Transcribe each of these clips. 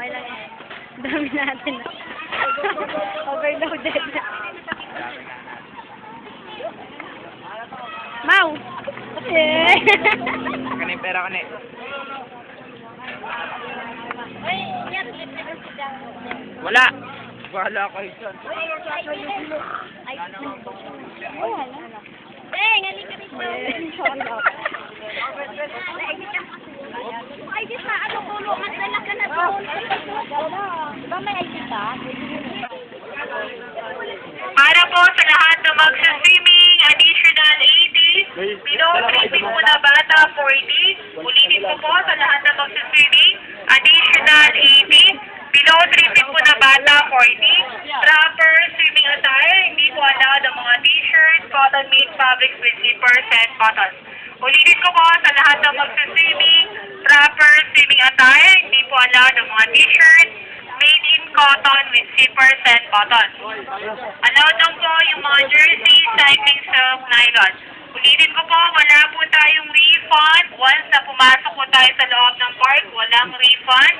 Okay lang yan. Dami natin. Overloaded. Mau! Yeah! Kani yung pera ko na eh. Wala! Wala kayo dyan. Ay, ngali ka rito. Ay, di sa ano tulungan na lang ka na doon. Diba may ID ka? Para po sa lahat na magsa-swimming, additional 80. Below 3 feet po na bata, 40. Ulitin ko po sa lahat na magsa-swimming, additional 80. Below 3 feet po na bata, 40. Proper swimming attire, hindi po allowed ang mga t-shirt, cotton made fabrics with zippers and buttons. Ulitin ko po sa lahat na magsa-swimming, proper swimming attire, hindi po allowed ang mga t-shirt, made in cotton with zippers and buttons. Allowed lang po yung mga jersey, cycling silk, nylon. Ulitin ko po, wala po tayong refund. Once na pumasok po tayo sa loob ng park, walang refund.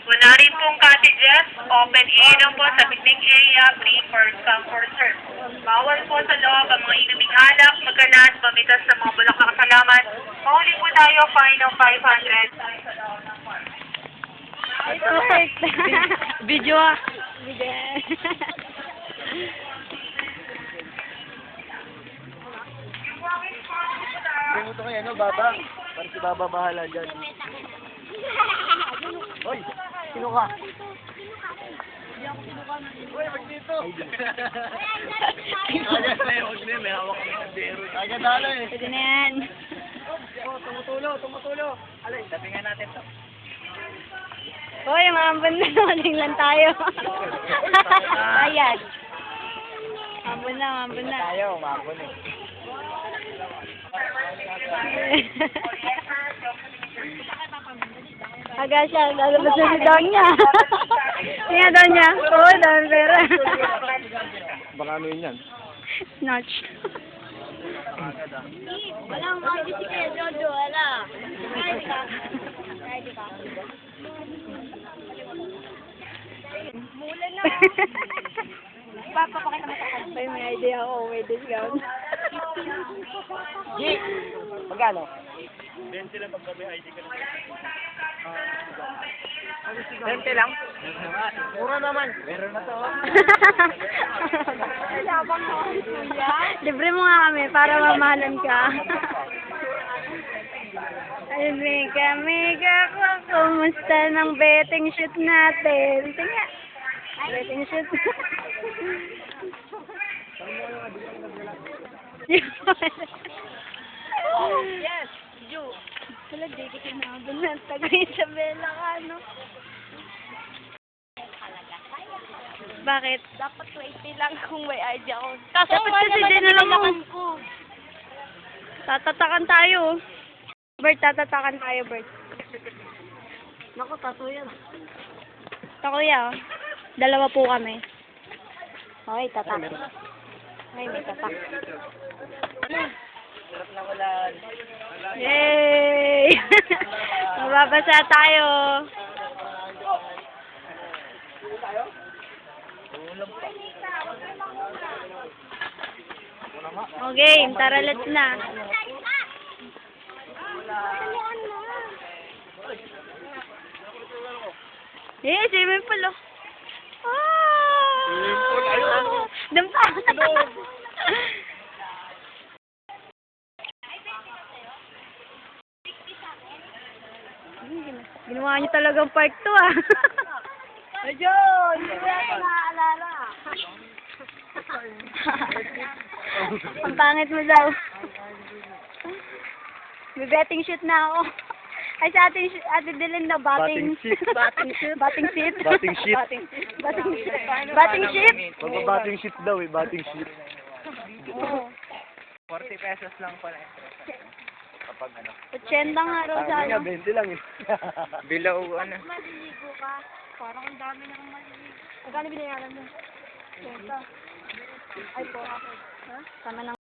Wala rin pong cottages, open air lang po sa picnic area, free for come for serve. Bawal po sa loob ang mga inuming alak, magalat, mamitas sa mga bulaklak kasalaman. Mahuli po tayo, fine of 500 sa loob ng park. Video ah. Video. Bring mo ito kay ano, Baba. Para si Baba bahala dyan. Hoy! Sino ka? Uy, wag dito! Agad na yun, wag na yun. May hawak kami ng biro. Agad na eh. Pwede na yan. Oh, tumutulo. Alay, sabi nga natin to. Hoy, maambon na. Maling lang tayo. Ayan. Maambon na. Tayo, umabon eh. Aga siya, lalabas na si Donya. Tingnan Donya. Oo, dami pera. Baka ano yun yan? Snatch. Walang mga bisik Jojo, wala. Ready ka? Mula na. Papapakita mo sa kanya. Ay, may idea ako. May discount. G! Magkano? 20 lang paggabi ID ka na. 20 lang? Mura naman. Meron na to. Yabang mo, kuya. Libre mo nga kami para mamahalan ka. Ay, mega ko. Kumusta ng betting shoot natin? Tingnan. Betting shoot. Yes, you. Wala, di ka sinabon na. Taga-Isabela ka, no? Bakit? Dapat 20 lang kung may ID ako. Dapat kasi din na lang mo. Tatatakan tayo. Bert, tatatakan tayo, Bert. Naku, tato yan. Ito, kuya, oh. Dalawa po kami. Okay, tatak. Okay, may tatak. Sarap na wala. Yay! Mababasa tayo. Okay, tara, let's na. Eh, swimming pool, oh. Swimming pool, ayun. Dampa. Ginawa niyo talagang park to, ah. Ayun! Hindi ko yan naaalala. Ang pangit mo daw. May betting shoot na ako. Ay, sa ating Dylan na batting. Batting sheet. Batting seat. Batting sheet. Batting sheet. Magbabatting sheet daw eh, batting sheet. Oo. 40 pesos lang pala. Kapag ano. 80 nga raw sa Sabi nga, ano. 20 lang eh. Below ano. Maliligo ka. Parang ang dami na kang maliligo. Magkano binayaran mo? 20. Ay po. Ha? Sama ng